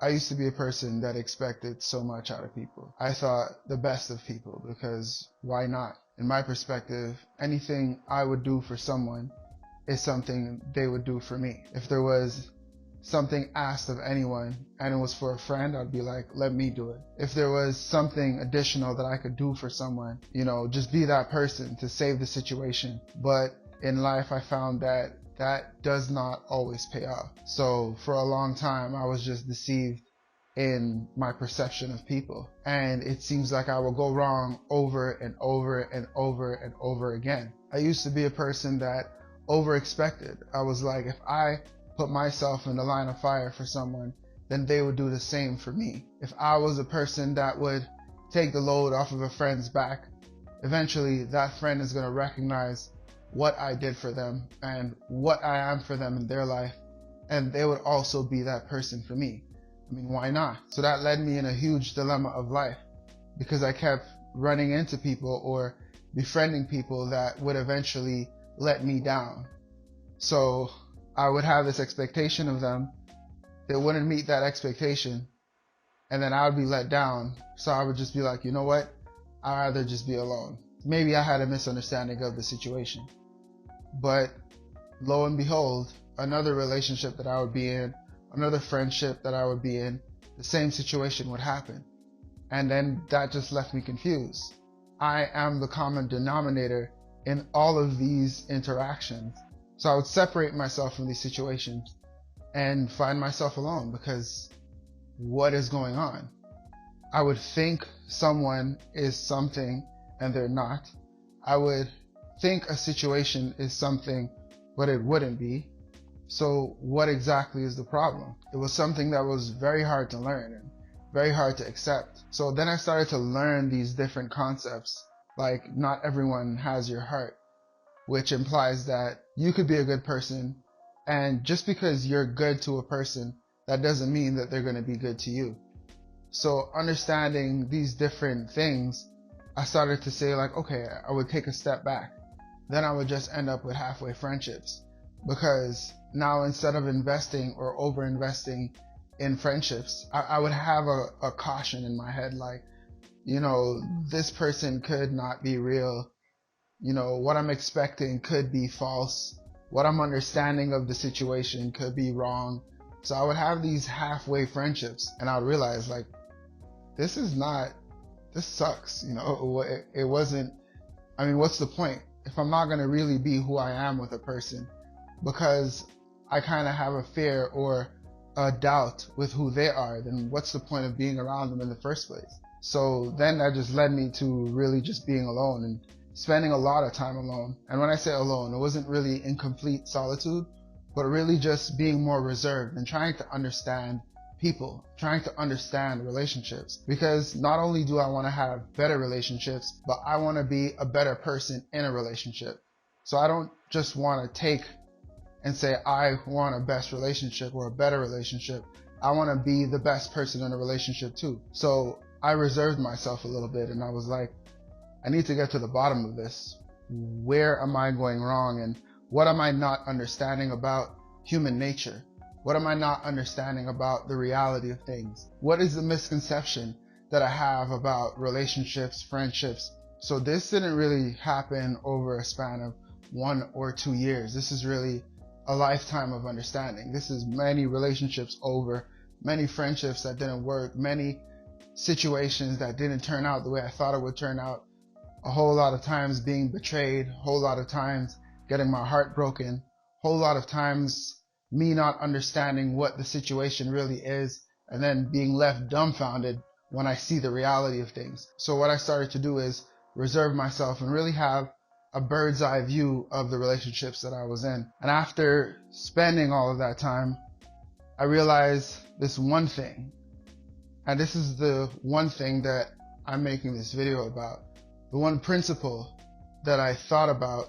I used to be a person that expected so much out of people. I thought the best of people because why not? In my perspective, anything I would do for someone is something they would do for me. If there was something asked of anyone and it was for a friend, I'd be like, let me do it. If there was something additional that I could do for someone, just be that person to save the situation. But in life, I found that does not always pay off. So for a long time, I was just deceived in my perception of people. And it seems like I will go wrong over and over and over and over again. I used to be a person that over-expected. I was like, if I put myself in the line of fire for someone, then they would do the same for me. If I was a person that would take the load off of a friend's back, eventually that friend is going to recognize what I did for them and what I am for them in their life, and they would also be that person for me. I mean, why not? So that led me in a huge dilemma of life because I kept running into people or befriending people that would eventually let me down. So I would have this expectation of them. They wouldn't meet that expectation, and then I would be let down. So I would just be like, you know what? I'd rather just be alone. Maybe I had a misunderstanding of the situation. But lo and behold, another relationship that I would be in, another friendship that I would be in, the same situation would happen. And then that just left me confused. I am the common denominator in all of these interactions. So I would separate myself from these situations and find myself alone because what is going on? I would think someone is something and they're not. I would think a situation is something, but it wouldn't be. So what exactly is the problem? It was something that was very hard to learn and very hard to accept. So then I started to learn these different concepts, like not everyone has your heart, which implies that you could be a good person, and just because you're good to a person, that doesn't mean that they're going to be good to you. So understanding these different things, I started to say like, okay, I would take a step back. Then I would just end up with halfway friendships, because now instead of investing or over investing in friendships, I would have a caution in my head, like, this person could not be real. What I'm expecting could be false. What I'm understanding of the situation could be wrong. So I would have these halfway friendships, and I would realize like, this sucks. It wasn't, what's the point? If I'm not going to really be who I am with a person, because I kind of have a fear or a doubt with who they are, then what's the point of being around them in the first place? So then that just led me to really just being alone and spending a lot of time alone. And when I say alone, it wasn't really in complete solitude, but really just being more reserved and trying to understand people, trying to understand relationships. Because not only do I want to have better relationships, but I want to be a better person in a relationship. So I don't just want to take and say, I want a best relationship or a better relationship. I want to be the best person in a relationship too. So I reserved myself a little bit, and I was like, I need to get to the bottom of this. Where am I going wrong? And what am I not understanding about human nature? What am I not understanding about the reality of things? What is the misconception that I have about relationships, friendships? So this didn't really happen over a span of 1 or 2 years. This is really a lifetime of understanding. This is many relationships over, many friendships that didn't work, many situations that didn't turn out the way I thought it would turn out. A whole lot of times being betrayed, a whole lot of times getting my heart broken, a whole lot of times me not understanding what the situation really is, and then being left dumbfounded when I see the reality of things. So what I started to do is reserve myself and really have a bird's eye view of the relationships that I was in. And after spending all of that time, I realized this one thing, and this is the one thing that I'm making this video about, the one principle that I thought about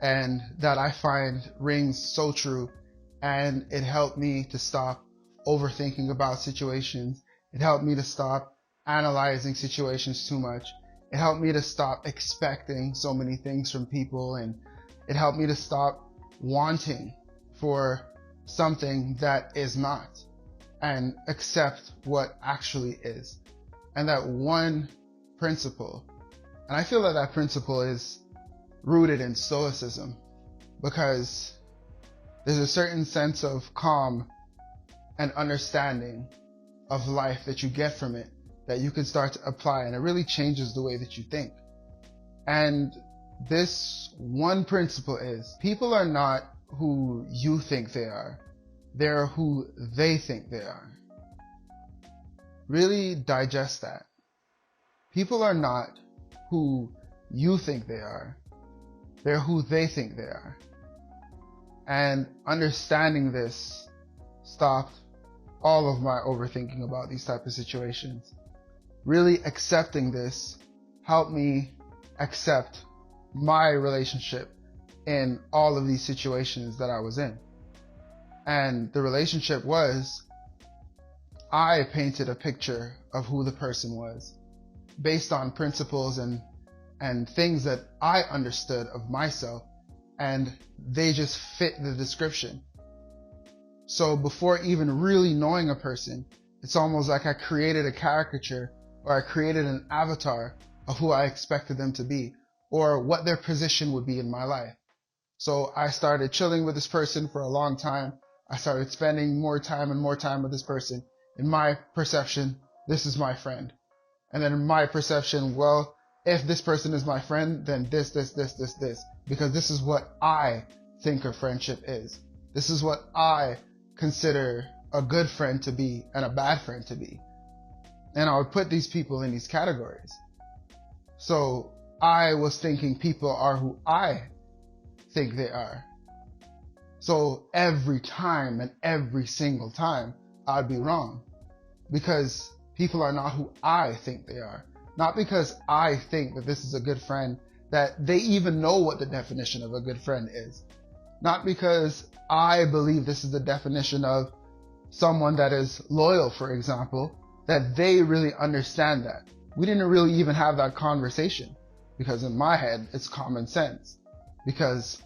and that I find rings so true, and it helped me to stop overthinking about situations. It helped me to stop analyzing situations too much. It helped me to stop expecting so many things from people, and it helped me to stop wanting for something that is not. and accept what actually is. And that one principle, and I feel that that principle is rooted in Stoicism, because there's a certain sense of calm and understanding of life that you get from it that you can start to apply, and it really changes the way that you think. And this one principle is, people are not who you think they are, they're who they think they are. Really digest that. People are not who you think they are, they're who they think they are. And understanding this stopped all of my overthinking about these type of situations. Really accepting this helped me accept my relationship in all of these situations that I was in. And the relationship was, I painted a picture of who the person was based on principles and things that I understood of myself, and they just fit the description. So before even really knowing a person, it's almost like I created a caricature, or I created an avatar of who I expected them to be, or what their position would be in my life. So I started chilling with this person for a long time. I started spending more time and more time with this person. In my perception, this is my friend. And then in my perception, well, if this person is my friend, then this, because this is what I think a friendship is. This is what I consider a good friend to be and a bad friend to be. And I would put these people in these categories. So I was thinking people are who I think they are. So every time and every single time, I'd be wrong, because people are not who I think they are. Not because I think that this is a good friend, that they even know what the definition of a good friend is. Not because I believe this is the definition of someone that is loyal, for example, that they really understand that. We didn't really even have that conversation, because in my head, it's common sense. Because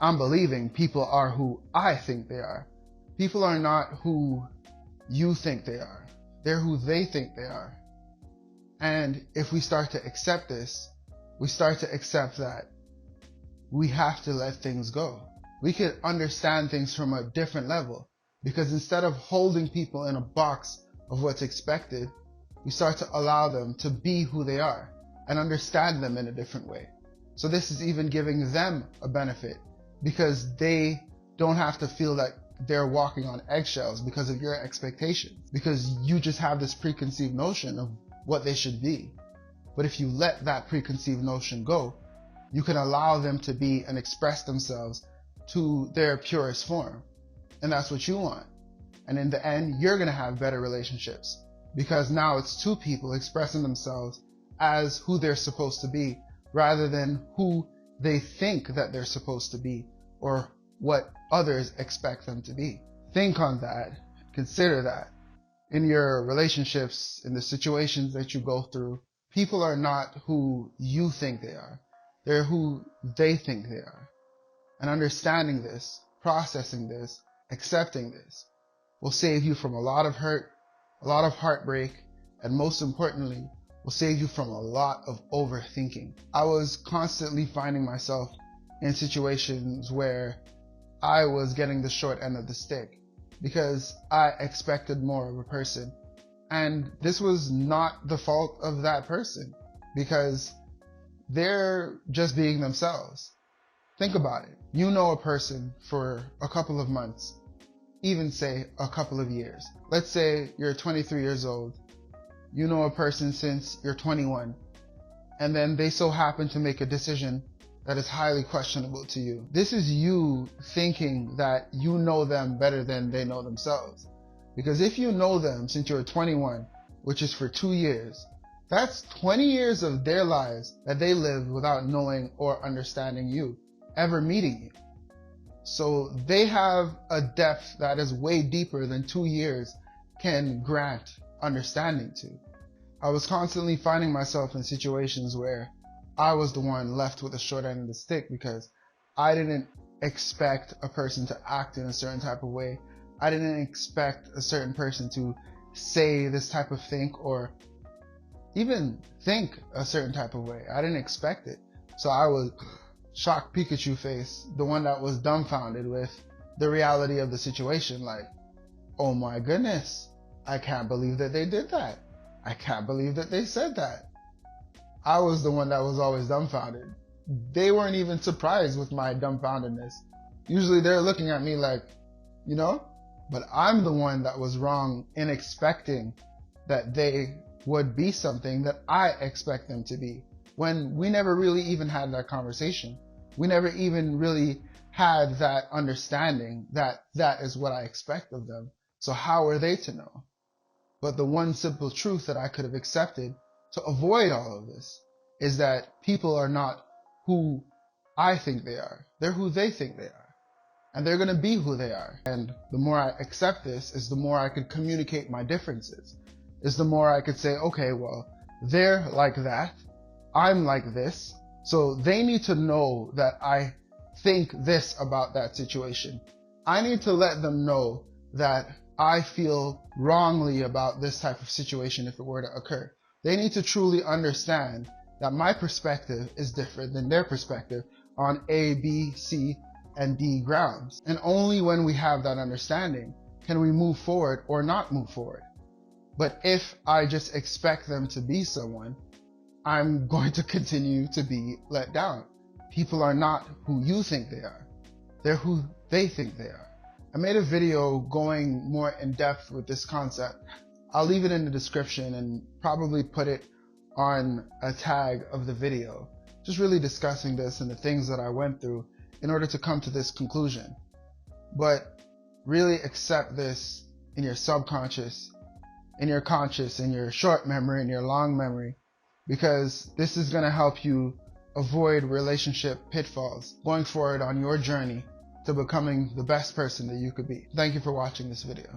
I'm believing people are who I think they are. People are not who you think they are. They're who they think they are. And if we start to accept this, we start to accept that we have to let things go. We could understand things from a different level, because instead of holding people in a box of what's expected, we start to allow them to be who they are and understand them in a different way. So this is even giving them a benefit, because they don't have to feel that they're walking on eggshells because of your expectations, because you just have this preconceived notion of what they should be. But if you let that preconceived notion go, you can allow them to be and express themselves to their purest form. And that's what you want. And in the end, you're going to have better relationships, because now it's two people expressing themselves as who they're supposed to be, rather than who they think that they're supposed to be, or what others expect them to be. Think on that. Consider that. In your relationships, in the situations that you go through, people are not who you think they are. They're who they think they are. And understanding this, processing this, accepting this will save you from a lot of hurt, a lot of heartbreak, and most importantly, will save you from a lot of overthinking. I was constantly finding myself in situations where I was getting the short end of the stick, because I expected more of a person. And this was not the fault of that person, because they're just being themselves. Think about it. You know a person for a couple of months, even say a couple of years. Let's say you're 23 years old. You know a person since you're 21, and then they so happen to make a decision that is highly questionable to you. This is you thinking that you know them better than they know themselves. Because if you know them since you're 21, which is for 2 years, that's 20 years of their lives that they lived without knowing or understanding you, ever meeting you. So they have a depth that is way deeper than 2 years can grant understanding to. I was constantly finding myself in situations where I was the one left with a short end of the stick, because I didn't expect a person to act in a certain type of way. I didn't expect a certain person to say this type of thing or even think a certain type of way. I didn't expect it. So I was shocked Pikachu face, the one that was dumbfounded with the reality of the situation. Like, oh my goodness, I can't believe that they did that. I can't believe that they said that. I was the one that was always dumbfounded. They weren't even surprised with my dumbfoundedness. Usually they're looking at me like, you know, but I'm the one that was wrong in expecting that they would be something that I expect them to be, when we never really even had that conversation. We never even really had that understanding that that is what I expect of them. So how are they to know? But the one simple truth that I could have accepted to avoid all of this is that people are not who I think they are. They're who they think they are. And they're going to be who they are. And the more I accept this is the more I could communicate my differences. Is the more I could say, okay, well, they're like that. I'm like this. So they need to know that I think this about that situation. I need to let them know that I feel wrongly about this type of situation if it were to occur. They need to truly understand that my perspective is different than their perspective on A, B, C, and D grounds. And only when we have that understanding can we move forward or not move forward. But if I just expect them to be someone, I'm going to continue to be let down. People are not who you think they are. They're who they think they are. I made a video going more in depth with this concept. I'll leave it in the description and probably put it on a tag of the video, just really discussing this and the things that I went through in order to come to this conclusion. But really accept this in your subconscious, in your conscious, in your short memory, in your long memory, because this is going to help you avoid relationship pitfalls going forward on your journey to becoming the best person that you could be. Thank you for watching this video.